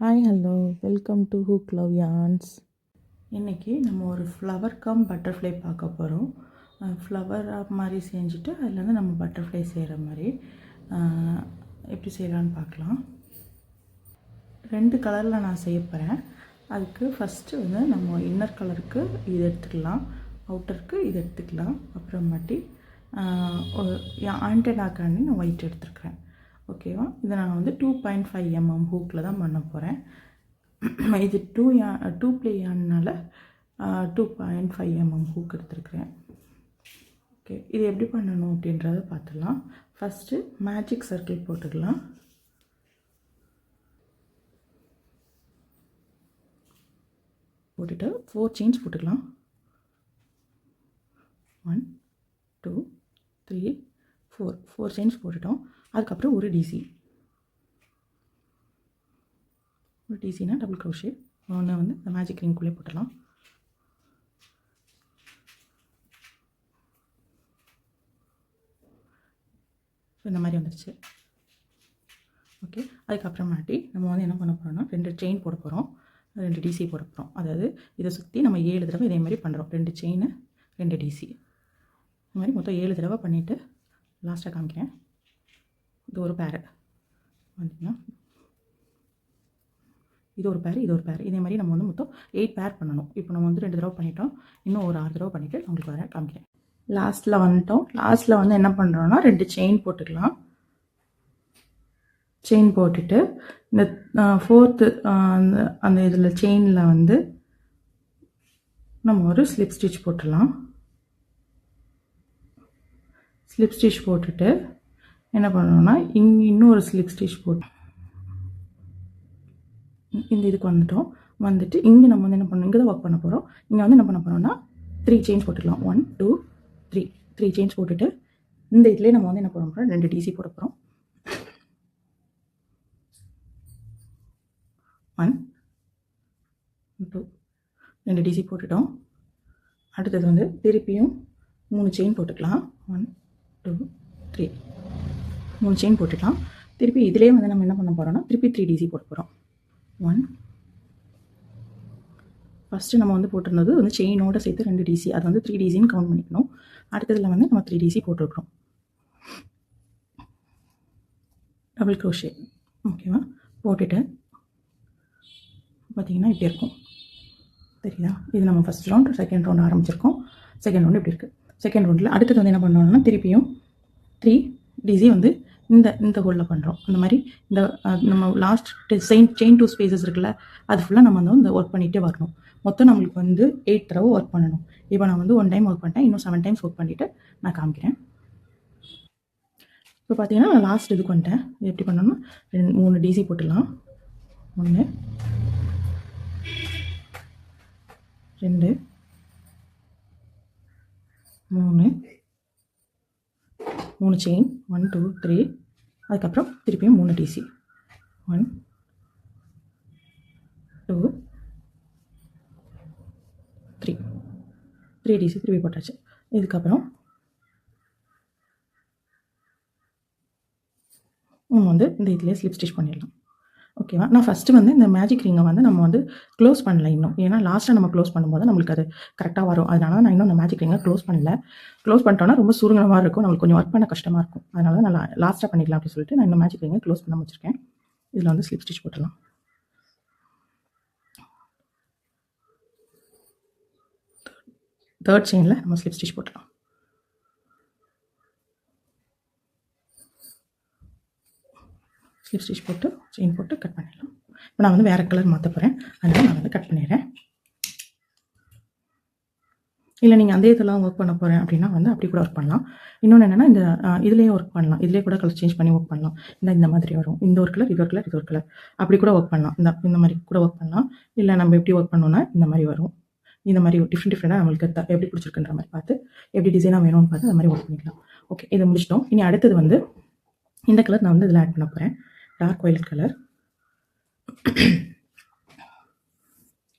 Hi hello welcome to ஹூக் லவ் யான்ஸ். இன்றைக்கி நம்ம ஒரு ஃப்ளவர் கம் பட்டர்ஃப்ளை பார்க்க போகிறோம். ஃப்ளவர் மாதிரி செஞ்சுட்டு அதுலேருந்து நம்ம பட்டர்ஃப்ளை செய்கிற மாதிரி எப்படி செய்யலான்னு பார்க்கலாம். 2 கலரில் நான் செய்ய போகிறேன். அதுக்கு ஃபஸ்ட்டு வந்து நம்ம இன்னர் கலருக்கு இது எடுத்துக்கலாம், அவுட்டருக்கு இது எடுத்துக்கலாம். அப்புறமாட்டி ஆண்டனாக்காண்டி நான் ஒயிட் எடுத்துருக்கிறேன். ஓகேவா? இதை நான் வந்து 2.5 mm ஹூக்கில் தான் பண்ண போகிறேன். இது 2 ப்ளே யான்னால 2.5 mm ஹூக் எடுத்துருக்கிறேன். ஓகே, இது எப்படி பண்ணணும் அப்படின்றத பார்த்துடலாம். ஃபஸ்ட்டு மேஜிக் சர்க்கிள் போட்டுக்கலாம். போட்டுட்டு 4 செயின்ஸ் போட்டுக்கலாம். 1 2 3 4 செயின்ஸ் போட்டுட்டோம். அதுக்கப்புறம் ஒரு டிசினா டபுள் க்ரோஷே ஒன்று வந்து இந்த மேஜிக் ரிங்குள்ளே போட்டுடலாம். இந்த மாதிரி வந்துடுச்சு. ஓகே, அதுக்கப்புறமாட்டி நம்ம வந்து என்ன பண்ண போகிறோம்னா 2 செயின் போட போகிறோம், 2 டிசி போட போகிறோம். அதாவது இதை சுற்றி நம்ம 7 தடவை இதே மாதிரி பண்ணுறோம். 2 செயின் 2 டிசி, இந்த மாதிரி மொத்தம் 7 தடவை பண்ணிவிட்டு லாஸ்ட்டாக காமிக்கிறேன். இது ஒரு பேரு பார்த்தீங்கன்னா, இது ஒரு பேர், இது ஒரு பேர். இதே மாதிரி நம்ம வந்து மொத்தம் 8 பேர் பண்ணணும். இப்போ நம்ம வந்து 2 தடவை பண்ணிட்டோம், இன்னும் ஒரு 6 தடவை பண்ணிவிட்டு உங்களுக்கு வர காமிக்கிறேன். லாஸ்ட்டில் வந்துட்டோம். லாஸ்ட்டில் வந்து என்ன பண்ணுறோன்னா 2 செயின் போட்டுக்கலாம். செயின் போட்டுட்டு இந்த 4th அந்த இதில் செயினில் வந்து நம்ம ஒரு ஸ்லிப் ஸ்டிச் போட்டுடலாம். ஸ்லிப் ஸ்டிச் போட்டுட்டு என்ன பண்ணணும்னா இன்னொரு ஸ்லிப் ஸ்டிச் போட்டு இந்த இதுக்கு வந்துட்டு இங்கே நம்ம வந்து என்ன பண்ணணும், இங்கே தான் ஒர்க் பண்ண போகிறோம். இங்கே வந்து என்ன பண்ண போகிறோம்னா 3 செயின்ஸ் போட்டுக்கலாம். 1 2 3 செயின்ஸ் போட்டுட்டு இந்த இதுலேயே நம்ம வந்து என்ன பண்ண போகிறோம், 2 டிசி போட போகிறோம். 1 2 2 டிசி போட்டுட்டோம். அடுத்தது வந்து திருப்பியும் 3 செயின் போட்டுக்கலாம். 1 2 3 3 செயின் போட்டுக்கலாம். திருப்பி இதிலே வந்து நம்ம என்ன பண்ண போகிறோம்னா திருப்பி 3 டிசி போட போகிறோம். 1 ஃபஸ்ட்டு நம்ம வந்து போட்டிருந்தது வந்து செயினோடு சேர்த்து 2 டிசி, அது வந்து 3 டிசின்னு கவுண்ட் பண்ணிக்கணும். அடுத்ததில் வந்து நம்ம 3 டிசி போட்டுருக்குறோம். Double crochet. ஓகேவா? போட்டுட்டு பார்த்திங்கன்னா இப்படி இருக்கும், தெரியுதா? இது நம்ம ஃபஸ்ட் ரவுண்ட், செகண்ட் ரவுண்ட் ஆரம்பிச்சிருக்கோம். செகண்ட் ரவுண்டு இப்படி இருக்குது. செகண்ட் ரவுண்டில் அடுத்தது வந்து என்ன பண்ணோம்னா திருப்பியும் 3 டிசி வந்து இந்த ஹோலில் பண்ணுறோம். அந்த மாதிரி இந்த நம்ம லாஸ்ட் செயின் 2 ஸ்பேசஸ் இருக்குல்ல, அது ஃபுல்லாக நம்ம வந்து இந்த ஒர்க் பண்ணிகிட்டே வரணும். மொத்தம் நம்மளுக்கு வந்து 8 தடவை ஒர்க் பண்ணணும். இப்போ நான் வந்து 1 டைம் ஒர்க் பண்ணிட்டேன், இன்னும் 7 டைம்ஸ் ஒர்க் பண்ணிவிட்டு நான் காமிக்கிறேன். இப்போ பார்த்தீங்கன்னா நான் லாஸ்ட் இதுக்கு வந்துட்டேன். இது எப்படி பண்ணணும்னா 3 டிசி போட்டுடலாம். 1 2 3 செயின் 1 2 3, அதுக்கப்புறம் திருப்பியும் 3 டிசி 1 2 3 டிசி திருப்பி போட்டாச்சு. இதுக்கப்புறம் நம்ம வந்து இந்த இதிலே ஸ்லிப் ஸ்டிச் பண்ணிடலாம். ஓகேவா? நான் ஃபஸ்ட்டு வந்து இந்த மேஜிக் ரிங்கை வந்து நம்ம வந்து க்ளோஸ் பண்ணல இன்னும். ஏன்னா லாஸ்ட்டாக நம்ம க்ளோஸ் பண்ணும்போது நம்மளுக்கு அது கரெக்டாக வரும். அதனால நான் இன்னும் அந்த மேஜிக் ரிங்கை க்ளோஸ் பண்ணல. க்ளோஸ் பண்ணிட்டோன்னா ரொம்ப சுருங்கின மாதிரி இருக்கும், நம்மளுக்கு கொஞ்சம் ஒர்க் பண்ண கஷ்டமாக இருக்கும். அதனால தான் நான் லாஸ்ட்டாக பண்ணிக்கலாம் அப்படின்னு சொல்லிட்டு நான் இந்த மேஜிக் ரிங்கை க்ளோஸ் பண்ண வச்சுருக்கேன். இதில் வந்து ஸ்லிப் ஸ்டிச் போட்டுடலாம். தேர்ட் செயினில் நம்ம ஸ்லிப் ஸ்டிச் போட்டுடலாம். ஸ்லிப் ஸ்டிச் போட்டு செயின் போட்டு கட் பண்ணிடலாம். இப்போ நான் வந்து வேறு கலர் மாற்ற போகிறேன், அதனால் நான் வந்து கட் பண்ணிடுறேன். இல்லை நீங்கள் அந்த இதெல்லாம் ஒர்க் பண்ண போகிறேன் அப்படின்னா வந்து அப்படி கூட ஒர்க் பண்ணலாம். இன்னொன்று என்னென்னா இந்த இதுலேயே ஒர்க் பண்ணலாம். இதிலே கூட கலர் சேஞ்ச் பண்ணி ஒர்க் பண்ணலாம். இந்த மாதிரி வரும், இந்த ஒரு கலர், இது ஒரு கலர், இது ஒரு கலர், அப்படி கூட ஒர்க் பண்ணலாம். இந்த மாதிரி கூட ஒர்க் பண்ணலாம். இல்லை நம்ம எப்படி ஒர்க் பண்ணோன்னா இந்த மாதிரி வரும். இந்த மாதிரி டிஃப்ரெண்ட்டாக நம்மளுக்கு எப்படி பிடிச்சிருக்குன்ற மாதிரி பார்த்து எப்படி டிசைனாக வேணும்னு பார்த்து அந்த மாதிரி ஒர்க் பண்ணிக்கலாம். ஓகே, இதை முடிச்சிட்டோம். இனி அடுத்தது வந்து இந்த கலர் நான் வந்து இதில் ஆட் பண்ண போகிறேன், டார்க் வயலட் கலர்.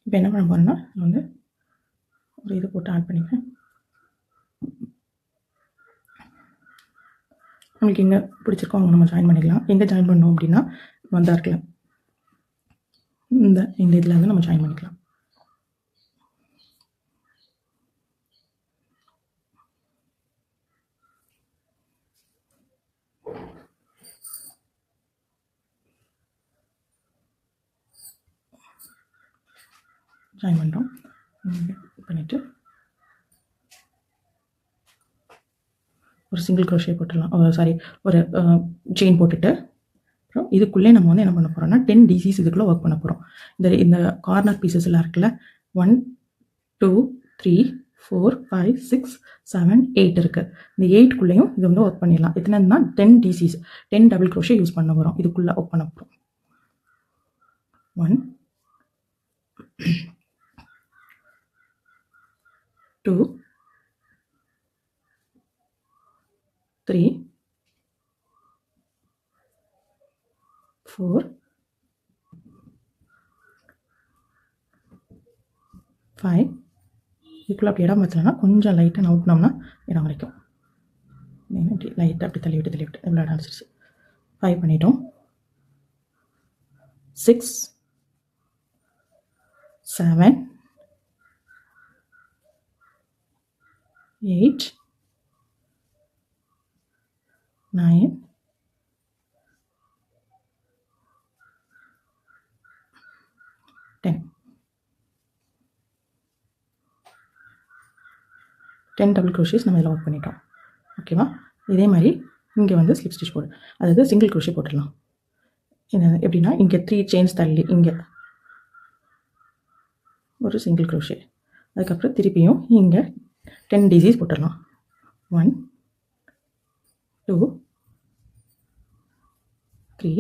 இப்போ என்ன பண்ண போகிறேன்னா நான் வந்து ஒரு இது போட்டு ஆட் பண்ணிக்கிறேன். நம்மளுக்கு எங்கே பிடிச்சிருக்கோ அவங்க நம்ம ஜாயின் பண்ணிக்கலாம். எங்கே ஜாயின் பண்ணோம் அப்படின்னா டார்க்கில் இந்த இதில் வந்து நம்ம ஜாயின் பண்ணிக்கலாம். ஜாயின் பண்ணுறோம். பண்ணிவிட்டு ஒரு சிங்கிள் க்ரோஷே போட்டுடலாம். சாரி, ஒரு செயின் போட்டுட்டு அப்புறம் இதுக்குள்ளே நம்ம வந்து என்ன பண்ண போகிறோம்னா 10 டிசிஸ் இதுக்குள்ளே ஒர்க் பண்ண போகிறோம். இந்த கார்னர் பீசஸ் எல்லாம் இருக்குல்ல, 1 2 3 4 5 6 7 8 இருக்குது. இந்த 8குள்ளேயும் இது வந்து ஒர்க் பண்ணிடலாம். எத்தனைன்னா 10 டிசிஸ், 10 டபுள் க்ரோஷே யூஸ் பண்ண போகிறோம். இதுக்குள்ளே ஒர்க் பண்ண போகிறோம். 1 2 3 4 5. இதுக்குள்ளே அப்படி இடம் வச்சோம்னா கொஞ்சம் லைட்டாக நவுட்டினோம்னா இடம் கிடைக்கும். லைட்டாக அப்படி தள்ளி விட்டு இவ்வளோ இடம் அடிச்சிருச்சு. 5 பண்ணிட்டோம். 6 7 8 9 10. 10 டபுள் க்ரோஷேஸ் நம்ம இதில் ஒர்க் பண்ணிட்டோம். ஓகேவா? இதே மாதிரி இங்கே வந்து ஸ்லிப் ஸ்டிச் போடு, அதாவது சிங்கிள் க்ரோஷே போட்டுடலாம். எப்படின்னா இங்கே 3 செயின்ஸ் தள்ளி இங்கே ஒரு சிங்கிள் க்ரோஷே, அதுக்கப்புறம் திருப்பியும் இங்கே 10 டிசிஸ் போட்டுடலாம். 1 2 3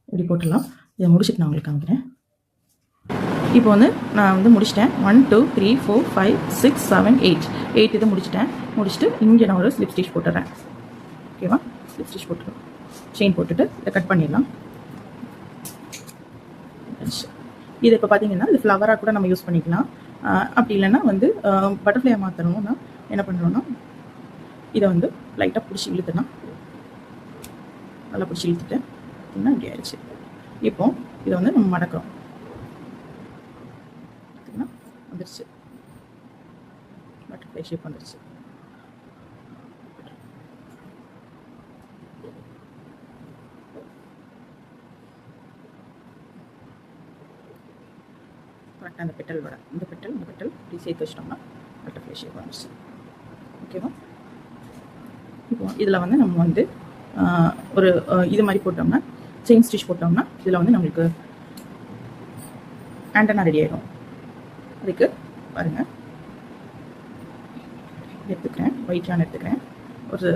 இப்படி போட்டுடலாம். இதை முடிச்சுட்டு நான் உங்களுக்கு காமிக்கிறேன். இப்போ வந்து நான் வந்து முடிச்சிட்டேன். 1 2 3 4 5 6 7 8 இதை முடிச்சுட்டு இங்கே நான் ஒரு ஸ்லிப் ஸ்டிச் போட்டுறேன். ஓகேவா? ஸ்லிப் ஸ்டிச் போட்டுருவோம். செயின் போட்டுட்டு இதை கட் பண்ணிடலாம். இது இப்போ பார்த்தீங்கன்னா இது ஃப்ளவராக கூட நம்ம யூஸ் பண்ணிக்கலாம். அப்படி இல்லைன்னா வந்து பட்டர்ஃப்ளையாக மாற்றணும்னா என்ன பண்ணுறோன்னா இதை வந்து லைட்டாக பிடிச்சி இழுத்துனா நல்லா பிடிச்சி இழுத்துட்டு அப்படின்னா இப்படி ஆயிடுச்சு. இப்போ இதை வந்து நம்ம மடக்கிறோம். வந்துருச்சு, பட்டர்ஃப்ளை ஷேப் வந்துருச்சு. கரெக்டாக அந்த பெட்டல் வர இந்த பெட்டல் இப்படி சேர்த்து வச்சிட்டோம்னா பட்டர்ஃப்ளை ஷேப் வந்துருச்சு. ஓகேவா? இப்போ இதில் வந்து நம்ம வந்து ஒரு இது மாதிரி போட்டோம்னா செயின் ஸ்டிச் போட்டோம்னா இதில் வந்து நம்மளுக்கு ஆண்டனா ரெடி ஆகிடும். அதுக்கு பாருங்கள், எடுத்துக்கிறேன், ஒயிட் யான் எடுத்துக்கிறேன். ஒரு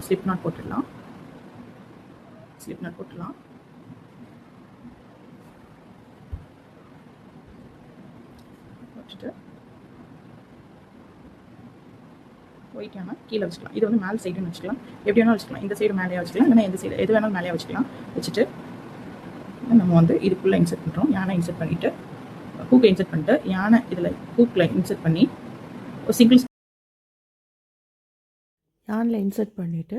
ஸ்லிப் நாட் போட்டுடலாம். போட்டுட்டு ஒயிட் யானை கீழே வச்சுக்கலாம். இது வந்து மேலே சைடுன்னு வச்சுக்கலாம், எப்படி வேணாலும் வச்சுக்கலாம். இந்த சைடு மேலேயே வச்சுக்கலாம், இல்லைன்னா இந்த சைடு எது வேணாலும் மேலேயே வச்சுக்கலாம். வச்சுட்டு நம்ம வந்து இதுக்குள்ளே இன்செர்ட் பண்ணுறோம். யானை இன்செர்ட் பண்ணிவிட்டு ஹூக்கை இன்செர்ட் பண்ணிட்டு யானை இதில் ஹூக்கில் இன்செர்ட் பண்ணி ஒரு சிங்கிள் யானில் இன்செர்ட் பண்ணிவிட்டு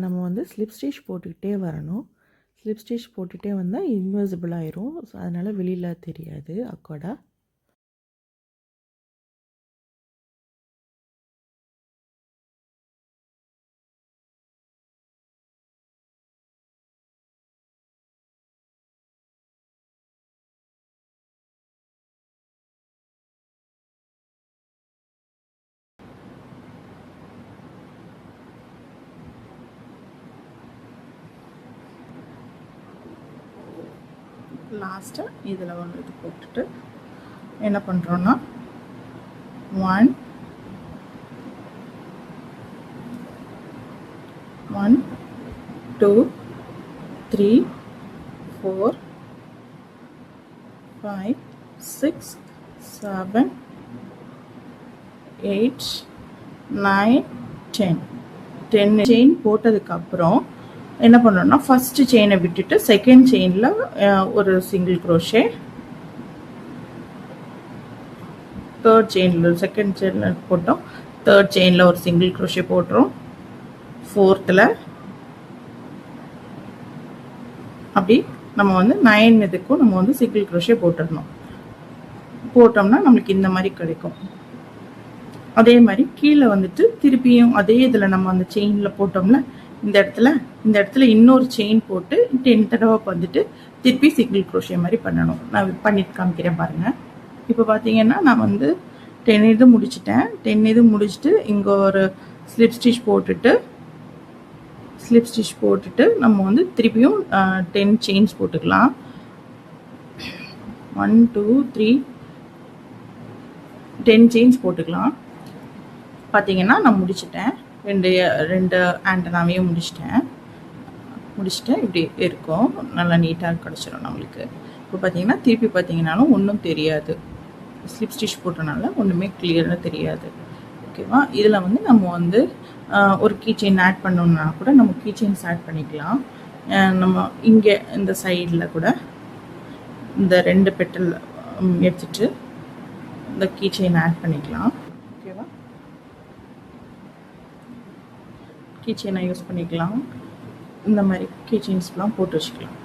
நம்ம வந்து ஸ்லிப் ஸ்டிச் போட்டுக்கிட்டே வரணும். ஸ்லிப் ஸ்டிச் போட்டுகிட்டே வந்தால் இன்விசிபிள் ஆயிரும். ஸோ அதனால் வெளியில் தெரியாது அக்கோடா. லாஸ்ட்டாக இதில் ஒன்று இது போட்டுட்டு என்ன பண்ணுறோன்னா 1 2 3 4 5 6 7 8 9 10 செயின் போட்டதுக்கப்புறம் என்ன பண்ணோம்னா ஃபஸ்ட்டு செயினை விட்டுட்டு செகண்ட் செயினில் ஒரு சிங்கிள் க்ரோஷே, தேர்ட் செயினில் செகண்ட் செயினில் போட்டோம், தேர்ட் செயினில் ஒரு சிங்கிள் க்ரோஷே போட்டுரும், ஃபோர்த்தில் அப்படி நம்ம வந்து 9 இதுக்கும் நம்ம வந்து சிங்கிள் crochet போட்டுடணும். போட்டோம்னா நம்மளுக்கு இந்த மாதிரி கிடைக்கும். அதே மாதிரி கீழே வந்துட்டு திருப்பியும் அதே இதில் நம்ம அந்த செயினில் போட்டோம்ல, இந்த இடத்துல இன்னொரு செயின் போட்டு 10 தடவை வந்துட்டு திருப்பி சிங்கிள் crochet மாதிரி பண்ணணும். நான் பண்ணிட்டு காமிக்கிறேன் பாருங்கள். இப்போ பார்த்தீங்கன்னா நான் வந்து 10 இது முடிச்சிட்டேன். 10 இது முடிச்சுட்டு இங்கே ஒரு ஸ்லிப் ஸ்டிச் போட்டுட்டு நம்ம வந்து திருப்பியும் 10 செயின்ஸ் போட்டுக்கலாம். 1 2 3 10 செயின்ஸ் போட்டுக்கலாம். பார்த்தீங்கன்னா நான் முடிச்சிட்டேன். ரெண்டு ஆண்டனாவையும் முடிச்சிட்டேன். இப்படி இருக்கும், நல்லா நீட்டாக கிடச்சிடும் நம்மளுக்கு. இப்போ பார்த்தீங்கன்னா திருப்பி பார்த்தீங்கன்னாலும் ஒன்றும் தெரியாது, ஸ்லிப் ஸ்டிச் போட்டனால ஒன்றுமே கிளியராக தெரியாது. ஓகேவா? இதில் வந்து நம்ம வந்து ஒரு கீ செயின் ஆட் பண்ணோம்னா கூட நம்ம கீ செயின்ஸ் ஆட் பண்ணிக்கலாம். நம்ம இங்கே இந்த சைடில் கூட இந்த 2 பெட்டல் எடுத்துட்டு இந்த கீ செயின் ஆட் பண்ணிக்கலாம். ஓகேவா? கீ செயினை யூஸ் பண்ணிக்கலாம். இந்த மாதிரி கீ செயின்ஸ்லாம் போட்டு வச்சுக்கலாம்.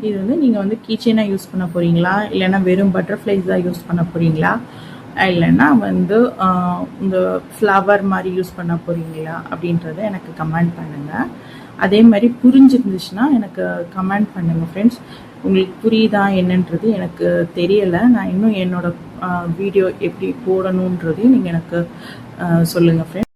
இது வந்து நீங்கள் வந்து கீ செயினாக யூஸ் பண்ண போகிறீங்களா, இல்லைன்னா வெறும் பட்டர்ஃப்ளைஸ் தான் யூஸ் பண்ண போகிறீங்களா, இல்லைன்னா வந்து இந்த ஃப்ளவர் மாதிரி யூஸ் பண்ண போகிறீங்களா அப்படின்றத எனக்கு கமெண்ட் பண்ணுங்கள். அதே மாதிரி புரிஞ்சிருந்துச்சுன்னா எனக்கு கமெண்ட் பண்ணுங்கள் ஃப்ரெண்ட்ஸ். உங்களுக்கு புரியுதா என்னன்றது எனக்கு தெரியலை. நான் இன்னும் என்னோடய வீடியோ எப்படி போடணுன்றதையும் நீங்கள் எனக்கு சொல்லுங்கள் ஃப்ரெண்ட்ஸ்.